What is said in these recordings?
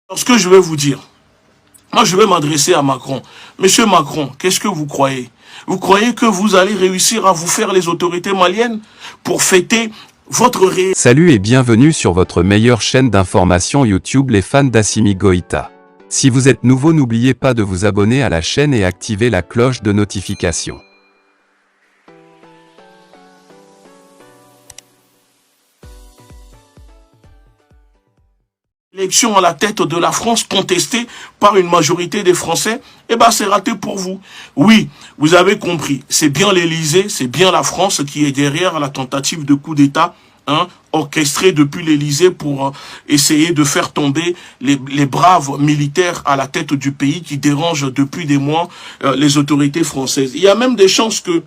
Alors, ce que je vais vous dire, moi je vais m'adresser à Macron. Monsieur Macron, qu'est-ce que vous croyez? Vous croyez que vous allez réussir à vous faire les autorités maliennes pour fêter votre Salut et bienvenue sur votre meilleure chaîne d'information YouTube les fans d'Assimi Goïta. Si vous êtes nouveau, n'oubliez pas de vous abonner à la chaîne et activer la cloche de notification. élection à la tête de la France contestée par une majorité des Français, eh ben c'est raté pour vous. Oui, vous avez compris, c'est bien l'Élysée, c'est bien la France qui est derrière la tentative de coup d'État, orchestrée depuis l'Élysée pour essayer de faire tomber les braves militaires à la tête du pays qui dérangent depuis des mois les autorités françaises. Il y a même des chances que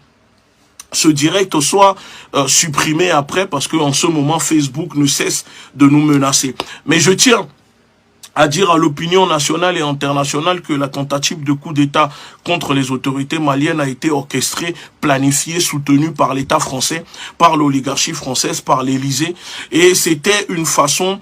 ce direct soit supprimé après parce qu'en ce moment, Facebook ne cesse de nous menacer. Mais je tiens à dire à l'opinion nationale et internationale que la tentative de coup d'État contre les autorités maliennes a été orchestrée, planifiée, soutenue par l'État français, par l'oligarchie française, par l'Élysée. Et c'était une façon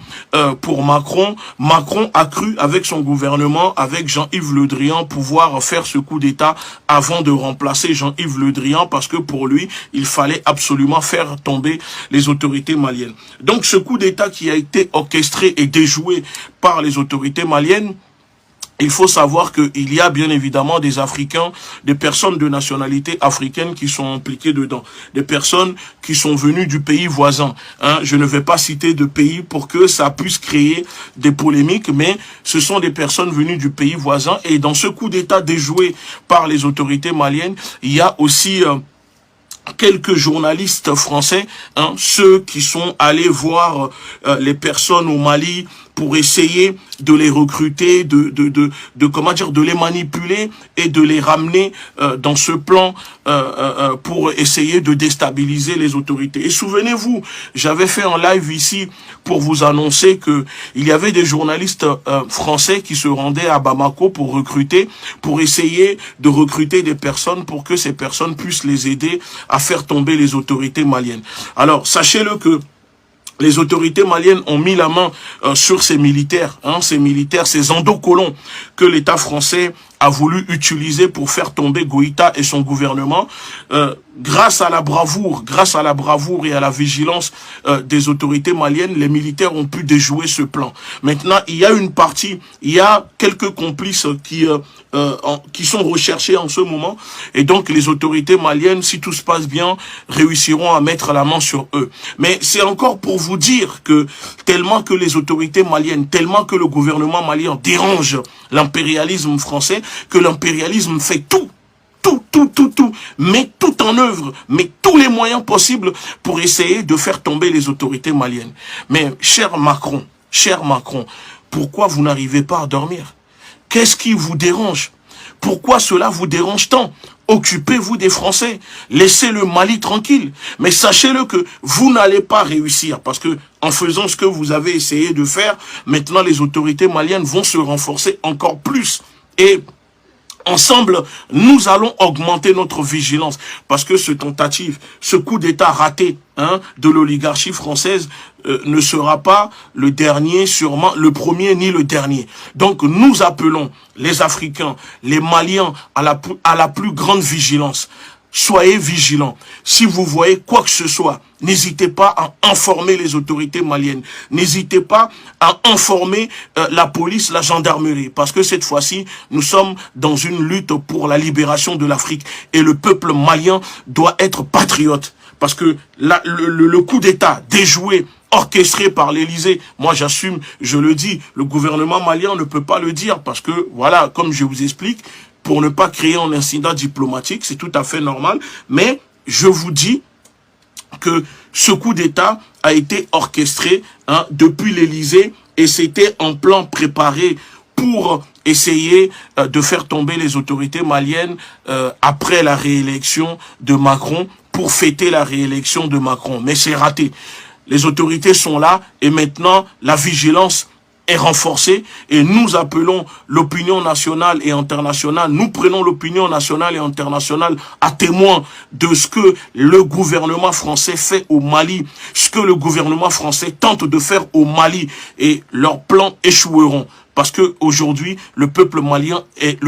pour Macron. Macron a cru avec son gouvernement, avec Jean-Yves Le Drian, pouvoir faire ce coup d'État avant de remplacer Jean-Yves Le Drian parce que pour lui, il fallait absolument faire tomber les autorités maliennes. Donc ce coup d'État qui a été orchestré et déjoué par les autorités maliennes, il faut savoir qu'il y a bien évidemment des Africains, des personnes de nationalité africaine qui sont impliquées dedans. Des personnes qui sont venues du pays voisin. Je ne vais pas citer de pays pour que ça puisse créer des polémiques, mais ce sont des personnes venues du pays voisin. Et dans ce coup d'État déjoué par les autorités maliennes, il y a aussi quelques journalistes français, ceux qui sont allés voir les personnes au Mali pour essayer de les recruter, de les manipuler et de les ramener dans ce plan pour essayer de déstabiliser les autorités. Et souvenez-vous, j'avais fait un live ici pour vous annoncer que il y avait des journalistes français qui se rendaient à Bamako pour recruter, pour essayer de recruter des personnes pour que ces personnes puissent les aider à faire tomber les autorités maliennes. Alors, sachez-le que les autorités maliennes ont mis la main sur ces militaires, ces endocolons que l'État français a voulu utiliser pour faire tomber Goïta et son gouvernement. Grâce à la bravoure et à la vigilance des autorités maliennes, les militaires ont pu déjouer ce plan. Maintenant, il y a quelques complices qui sont recherchés en ce moment. Et donc, les autorités maliennes, si tout se passe bien, réussiront à mettre la main sur eux. Mais c'est encore pour vous dire que tellement que les autorités maliennes, tellement que le gouvernement malien dérange l'impérialisme français, que l'impérialisme fait tout, met tout en œuvre, met tous les moyens possibles pour essayer de faire tomber les autorités maliennes. Mais cher Macron, pourquoi vous n'arrivez pas à dormir? Qu'est-ce qui vous dérange? Pourquoi cela vous dérange tant? Occupez-vous des Français, laissez le Mali tranquille. Mais sachez-le que vous n'allez pas réussir parce que en faisant ce que vous avez essayé de faire, maintenant les autorités maliennes vont se renforcer encore plus. Et ensemble, nous allons augmenter notre vigilance parce que ce coup d'État raté de l'oligarchie française ne sera pas le dernier, sûrement le premier ni le dernier. Donc nous appelons les Africains, les Maliens à la plus grande vigilance. Soyez vigilants. Si vous voyez quoi que ce soit, n'hésitez pas à informer les autorités maliennes. N'hésitez pas à informer la police, la gendarmerie. Parce que cette fois-ci, nous sommes dans une lutte pour la libération de l'Afrique. Et le peuple malien doit être patriote. Parce que le coup d'État déjoué, orchestré par l'Élysée, moi j'assume, je le dis, le gouvernement malien ne peut pas le dire. Parce que, voilà, comme je vous explique, pour ne pas créer un incident diplomatique, c'est tout à fait normal. Mais je vous dis que ce coup d'État a été orchestré depuis l'Élysée et c'était un plan préparé pour essayer de faire tomber les autorités maliennes après la réélection de Macron, pour fêter la réélection de Macron. Mais c'est raté. Les autorités sont là et maintenant la vigilance est renforcée et nous appelons l'opinion nationale et internationale, nous prenons l'opinion nationale et internationale à témoin de ce que le gouvernement français fait au Mali, ce que le gouvernement français tente de faire au Mali et leurs plans échoueront. parce que aujourd'hui le peuple malien est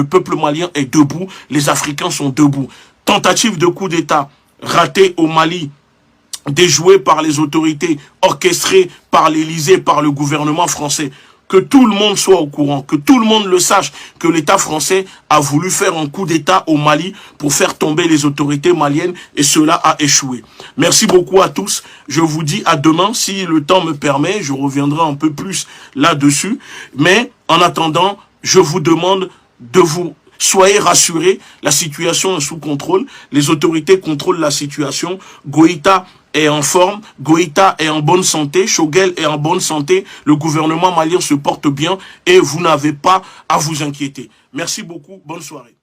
debout, les Africains sont debout. Tentative de coup d'État ratée au Mali, déjouée par les autorités, orchestrée par l'Élysée, par le gouvernement français. Que tout le monde soit au courant, que tout le monde le sache, que l'État français a voulu faire un coup d'État au Mali pour faire tomber les autorités maliennes et cela a échoué. Merci beaucoup à tous. Je vous dis à demain, si le temps me permet, je reviendrai un peu plus là-dessus. Mais en attendant, je vous demande de vous... Soyez rassurés, la situation est sous contrôle, les autorités contrôlent la situation, Goïta est en forme, Goïta est en bonne santé, Choguel est en bonne santé, le gouvernement malien se porte bien et vous n'avez pas à vous inquiéter. Merci beaucoup, bonne soirée.